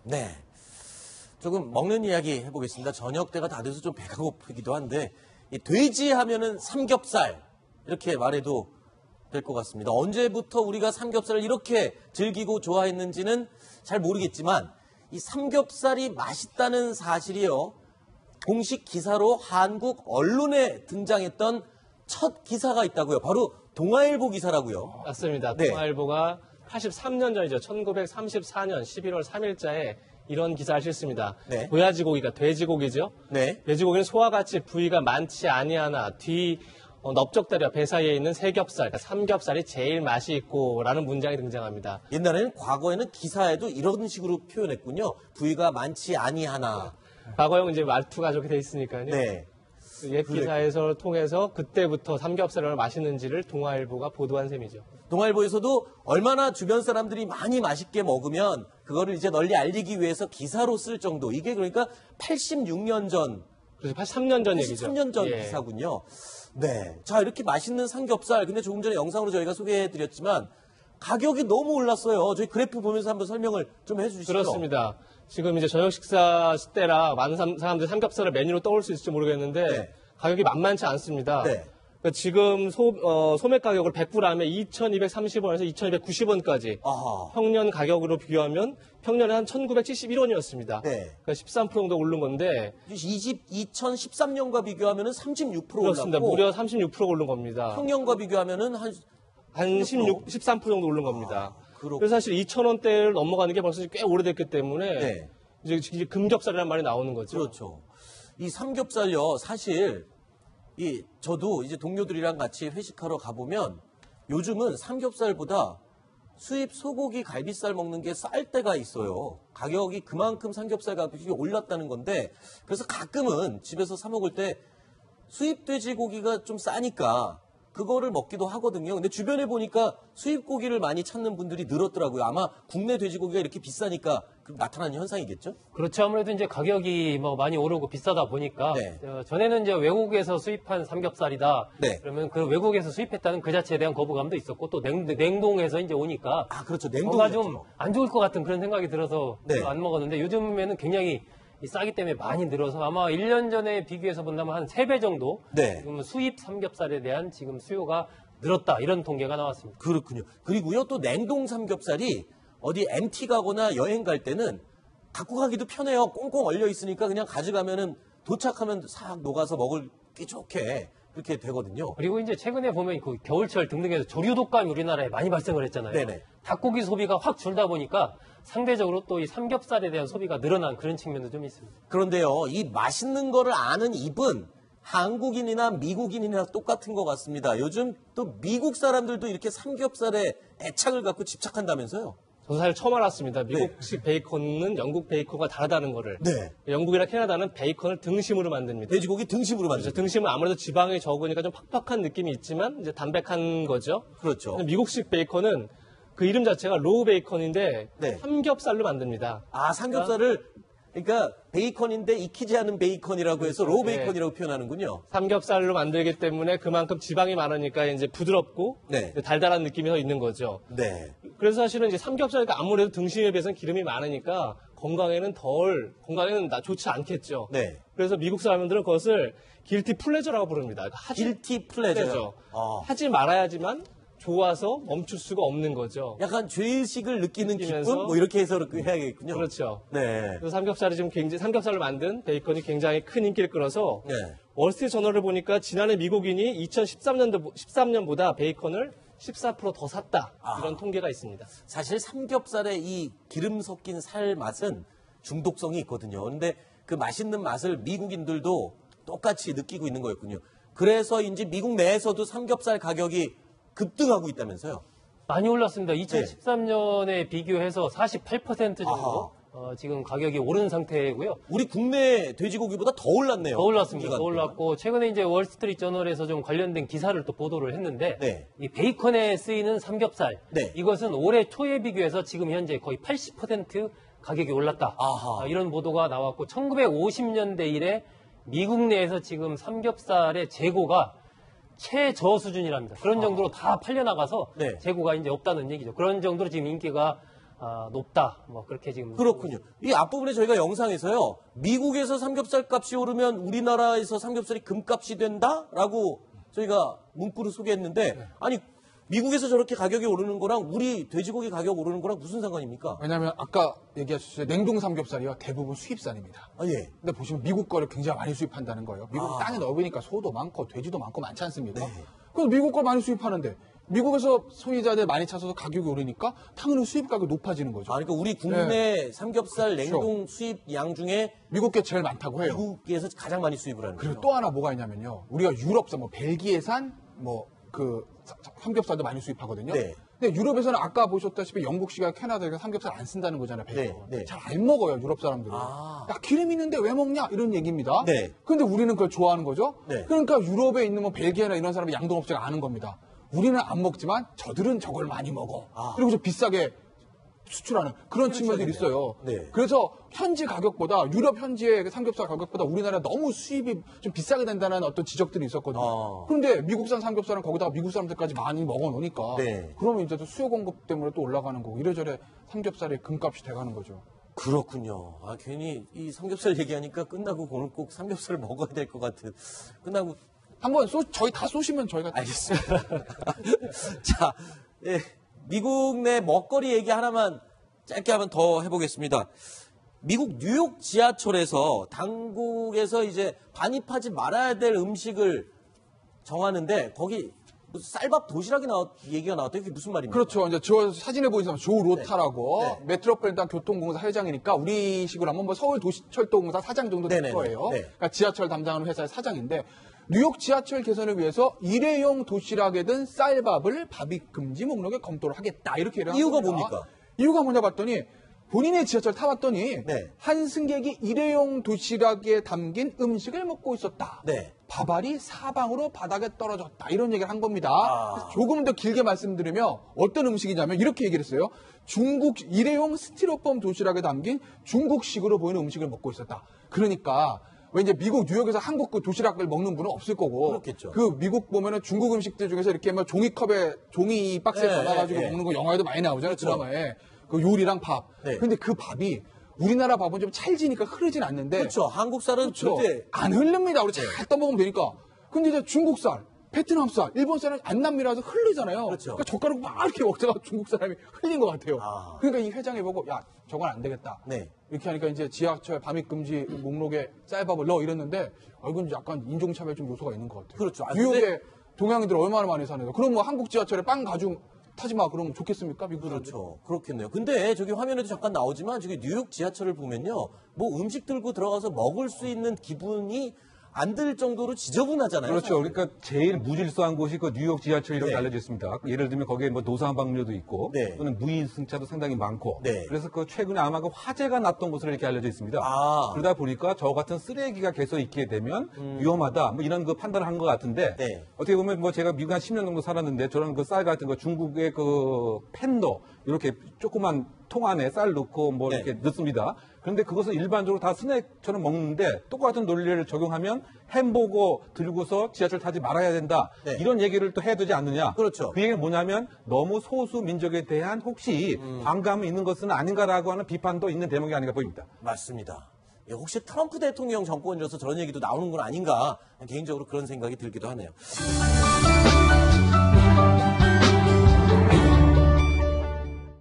네. 조금 먹는 이야기 해보겠습니다. 저녁 때가 다 돼서 좀 배가 고프기도 한데, 이 돼지 하면은 삼겹살, 이렇게 말해도 될 것 같습니다. 언제부터 우리가 삼겹살을 이렇게 즐기고 좋아했는지는 잘 모르겠지만, 이 삼겹살이 맛있다는 사실이요, 공식 기사로 한국 언론에 등장했던 첫 기사가 있다고요. 바로 동아일보 기사라고요. 맞습니다. 네. 동아일보가 83년 전이죠. 1934년 11월 3일자에 이런 기사를 실습니다. 네. 고야지고기가 돼지고기죠. 네. 돼지고기는 소와 같이 부위가 많지 아니하나 뒤 넓적다리와 배 사이에 있는 세겹살, 그러니까 삼겹살이 제일 맛이 있고라는 문장이 등장합니다. 옛날에는 과거에는 기사에도 이런 식으로 표현했군요. 부위가 많지 아니하나. 과거형 이제 말투가 저렇게 돼 있으니까요. 네. 옛 기사에서 통해서 그때부터 삼겹살이 얼마나 맛있는지를 동아일보가 보도한 셈이죠. 동아일보에서도 얼마나 주변 사람들이 많이 맛있게 먹으면 그거를 이제 널리 알리기 위해서 기사로 쓸 정도. 이게 그러니까 86년 전, 그래서 83년 전 얘기죠. 83년 전 예. 기사군요. 네. 자, 이렇게 맛있는 삼겹살. 근데 조금 전에 영상으로 저희가 소개해드렸지만 가격이 너무 올랐어요. 저희 그래프 보면서 한번 설명을 좀 해주시죠. 그렇습니다. 지금 이제 저녁 식사 때라 많은 사람들이 삼겹살을 메뉴로 떠올 수 있을지 모르겠는데 네. 가격이 만만치 않습니다. 네. 그러니까 지금 소매 가격을 100g에 2,230원에서 2,290원까지 아하. 평년 가격으로 비교하면 평년에 한 1,971원이었습니다. 네. 그러니까 13% 정도 오른 건데 2013년과 비교하면은 36% 그렇습니다. 올랐고 무려 36% 오른 겁니다. 평년과 비교하면은 한 13% 정도 오른 겁니다. 그렇군요. 그래서 사실 2,000원대를 넘어가는 게 벌써 꽤 오래됐기 때문에 네. 이제 금겹살이라는 말이 나오는 거죠. 그렇죠. 이 삼겹살요, 사실, 저도 이제 동료들이랑 같이 회식하러 가보면 요즘은 삼겹살보다 수입 소고기 갈비살 먹는 게 쌀 때가 있어요. 가격이 그만큼 삼겹살 가격이 올랐다는 건데, 그래서 가끔은 집에서 사 먹을 때 수입 돼지고기가 좀 싸니까 그거를 먹기도 하거든요. 근데 주변에 보니까 수입 고기를 많이 찾는 분들이 늘었더라고요. 아마 국내 돼지고기가 이렇게 비싸니까 나타나는 현상이겠죠? 그렇죠. 아무래도 이제 가격이 뭐 많이 오르고 비싸다 보니까 네. 전에는 이제 외국에서 수입한 삼겹살이다. 네. 그러면 그 외국에서 수입했다는 그 자체에 대한 거부감도 있었고 또 냉동해서 이제 오니까 아, 그렇죠. 뭔가 냉동이었죠. 좀 안 좋을 것 같은 그런 생각이 들어서 네. 안 먹었는데 요즘에는 굉장히 이 싸기 때문에 많이 늘어서 아마 1년 전에 비교해서 본다면 한 3배 정도 네. 지금 수입 삼겹살에 대한 지금 수요가 늘었다. 이런 통계가 나왔습니다. 그렇군요. 그리고요, 또 냉동 삼겹살이 어디 MT 가거나 여행 갈 때는 갖고 가기도 편해요. 꽁꽁 얼려 있으니까 그냥 가져가면은 도착하면 싹 녹아서 먹기 좋게 그렇게 되거든요. 그리고 이제 최근에 보면 그 겨울철 등등에서 조류 독감이 우리나라에 많이 발생을 했잖아요. 네네. 닭고기 소비가 확 줄다 보니까 상대적으로 또 이 삼겹살에 대한 소비가 늘어난 그런 측면도 좀 있습니다. 그런데요, 이 맛있는 거를 아는 입은 한국인이나 미국인이나 똑같은 것 같습니다. 요즘 또 미국 사람들도 이렇게 삼겹살에 애착을 갖고 집착한다면서요? 저도 사실 처음 알았습니다. 미국식 베이컨은 영국 베이컨과 다르다는 거를. 네. 영국이나 캐나다는 베이컨을 등심으로 만듭니다. 돼지고기 등심으로 그래서 만들죠. 등심은 아무래도 지방이 적으니까 좀 팍팍한 느낌이 있지만 이제 담백한 거죠. 그렇죠. 근데 미국식 베이컨은 그 이름 자체가 로우 베이컨인데 네. 삼겹살로 만듭니다. 아, 삼겹살을, 그러니까 베이컨인데 익히지 않은 베이컨이라고 해서 로우 네. 베이컨이라고 표현하는군요. 삼겹살로 만들기 때문에 그만큼 지방이 많으니까 이제 부드럽고 네. 달달한 느낌이 더 있는 거죠. 네. 그래서 사실은 이제 삼겹살이 아무래도 등심에 비해서는 기름이 많으니까 건강에는 좋지 않겠죠. 네. 그래서 미국 사람들은 그것을 길티 플레저라고 부릅니다. 그러니까 길티 플레저요. 플레저. 아. 하지 말아야지만 좋아서 멈출 수가 없는 거죠. 약간 죄의식을 느끼는 느끼면서 기쁨? 뭐 이렇게 해서 해야겠군요. 그렇죠. 네. 그래서 삼겹살이 지금 삼겹살로 만든 베이컨이 굉장히 큰 인기를 끌어서 네. 월스트리트 저널을 보니까 지난해 미국인이 2013년보다 베이컨을 14% 더 샀다. 이런 통계가 있습니다. 사실 삼겹살의 이 기름 섞인 살 맛은 중독성이 있거든요. 그런데 그 맛있는 맛을 미국인들도 똑같이 느끼고 있는 거였군요. 그래서인지 미국 내에서도 삼겹살 가격이 급등하고 있다면서요? 많이 올랐습니다. 2013년에 비교해서 48% 정도 지금 가격이 오른 상태고요. 우리 국내 돼지고기보다 더 올랐네요. 더 올랐습니다. 기간 더 동안. 올랐고 최근에 이제 월스트리트 저널에서 좀 관련된 기사를 또 보도를 했는데 네. 이 베이컨에 쓰이는 삼겹살 네. 이것은 올해 초에 비교해서 지금 현재 거의 80% 가격이 올랐다. 아하. 이런 보도가 나왔고 1950년대 이래 미국 내에서 지금 삼겹살의 재고가 최저 수준이랍니다. 그런 정도로 다 팔려나가서 네. 재고가 이제 없다는 얘기죠. 그런 정도로 지금 인기가 높다. 뭐 그렇게 지금 그렇군요. 이 앞부분에 저희가 영상에서요. 미국에서 삼겹살 값이 오르면 우리나라에서 삼겹살이 금값이 된다라고 저희가 문구를 소개했는데 아니 미국에서 저렇게 가격이 오르는 거랑 우리 돼지고기 가격 오르는 거랑 무슨 상관입니까? 왜냐하면 아까 얘기하셨죠. 냉동 삼겹살이요. 대부분 수입산입니다. 아, 예. 근데 보시면 미국 거를 굉장히 많이 수입한다는 거예요. 미국 땅이 넓으니까 소도 많고 돼지도 많고 많지 않습니까? 네. 그래서 미국 걸 많이 수입하는데 미국에서 소비자들 많이 찾아서 가격이 오르니까 당연히 수입 가격이 높아지는 거죠. 아, 그러니까 우리 국내 삼겹살 그렇죠. 냉동 수입 양 중에 미국 게 제일 많다고 해요. 미국에서 가장 많이 수입을 하는 그리고 거죠. 또 하나 뭐가 있냐면요. 우리가 유럽산, 뭐 벨기에산, 뭐 그 삼겹살도 많이 수입하거든요. 네. 근데 유럽에서는 아까 보셨다시피 영국시가 캐나다가 삼겹살 안 쓴다는 거잖아요. 네, 네. 잘 안 먹어요, 유럽 사람들은. 아. 야, 기름 있는데 왜 먹냐? 이런 얘기입니다. 네. 근데 우리는 그걸 좋아하는 거죠. 네. 그러니까 유럽에 있는 뭐 벨기에나 이런 사람이 양동업체가 아는 겁니다. 우리는 안 먹지만 저들은 저걸 많이 먹어. 아. 그리고 좀 비싸게 수출하는 그런 측면들이 있어요. 네. 그래서 현지 가격보다 유럽 현지의 그 삼겹살 가격보다 우리나라 너무 수입이 좀 비싸게 된다는 어떤 지적들이 있었거든요. 아. 그런데 미국산 삼겹살은 거기다가 미국 사람들까지 많이 먹어놓으니까 네. 그러면 이제 또 수요 공급 때문에 또 올라가는 거고 이래저래 삼겹살의 금값이 돼가는 거죠. 그렇군요. 아, 괜히 이 삼겹살 얘기하니까 끝나고 오늘 꼭 삼겹살을 먹어야 될 것 같은. 끝나고 한번 저희 다 쏘시면 저희가 알겠습니다. 자, 예, 미국 내 먹거리 얘기 하나만 짧게 한번 더 해보겠습니다. 미국 뉴욕 지하철에서 당국에서 이제 반입하지 말아야 될 음식을 정하는데 거기 무슨 쌀밥 도시락이 얘기가 나왔다. 이게 무슨 말입니까? 그렇죠. 이제 저 사진에 보이는 사람 조 로타라고 네. 메트로폴리탄 교통공사 회장이니까 우리식으로 하면 뭐 서울 도시철도공사 사장 정도 될 네네네. 거예요. 네. 그러니까 지하철 담당하는 회사의 사장인데 뉴욕 지하철 개선을 위해서 일회용 도시락에 든 쌀밥을 밥입 금지 목록에 검토를 하겠다. 이렇게 얘기를 이유가 합니다. 뭡니까? 이유가 뭐냐 봤더니 본인의 지하철 타봤더니 네. 한 승객이 일회용 도시락에 담긴 음식을 먹고 있었다. 네. 밥알이 사방으로 바닥에 떨어졌다. 이런 얘기를 한 겁니다. 아. 그래서 조금 더 길게 말씀드리면 어떤 음식이냐면 이렇게 얘기를 했어요. 중국 일회용 스티로폼 도시락에 담긴 중국식으로 보이는 음식을 먹고 있었다. 그러니까 왠지 미국 뉴욕에서 한국 그 도시락을 먹는 분은 없을 거고 그렇겠죠. 그 미국 보면은 중국 음식들 중에서 이렇게 뭐 종이컵에 종이 박스에 네, 담아가지고 네, 먹는 거 영화에도 많이 나오잖아요. 그렇죠. 드라마에 그 요리랑 밥. 네. 근데 그 밥이 우리나라 밥은 좀 찰지니까 흐르진 않는데 그렇죠. 한국 쌀은 그렇죠. 절대 안 흐릅니다. 우리 잘 떠먹으면 되니까. 근데 이제 중국쌀, 베트남쌀, 일본쌀은 안 납니다서 흐르잖아요. 그렇죠. 그러니까 젓가락 막 이렇게 먹다가 중국 사람이 흘린 것 같아요. 아. 그러니까 이 회장이 보고 야 저건 안 되겠다. 네. 이렇게 하니까 이제 지하철 밤입 금지 목록에 쌀밥을 넣어 이랬는데 이건 약간 인종차별 좀 요소가 있는 것 같아요. 그렇죠. 아, 뉴욕에 근데- 동양인들 얼마나 많이 사는데 그럼 뭐 한국 지하철에 빵 가죽 타지 마 그러면 좋겠습니까? 미국 사람들? 그렇죠. 그렇겠네요. 근데 저기 화면에도 잠깐 나오지만 저기 뉴욕 지하철을 보면요. 뭐 음식 들고 들어가서 먹을 수 있는 기분이 안 들 정도로 지저분하잖아요. 그렇죠. 사실. 그러니까 제일 무질서한 곳이 그 뉴욕 지하철이라고 네. 알려져 있습니다. 예를 들면 거기에 뭐 노상방뇨도 있고 네. 또는 무인 승차도 상당히 많고 네. 그래서 그 최근에 아마 그 화재가 났던 곳으로 이렇게 알려져 있습니다. 아. 그러다 보니까 저 같은 쓰레기가 계속 있게 되면 위험하다 뭐 이런 그 판단을 한 것 같은데 네. 어떻게 보면 뭐 제가 미국 한 10년 정도 살았는데 저런 그 쌀 같은 거 중국의 그 팬도 이렇게 조그만 통 안에 쌀 넣고 뭐 네. 이렇게 넣습니다. 그런데 그것을 일반적으로 다 스낵처럼 먹는데 똑같은 논리를 적용하면 햄버거 들고서 지하철 타지 말아야 된다. 네. 이런 얘기를 또 해야 되지 않느냐. 그렇죠. 그 얘기는 뭐냐면 너무 소수 민족에 대한 혹시 반감이 있는 것은 아닌가라고 하는 비판도 있는 대목이 아닌가 보입니다. 맞습니다. 예, 혹시 트럼프 대통령 정권이라서 저런 얘기도 나오는 건 아닌가 개인적으로 그런 생각이 들기도 하네요.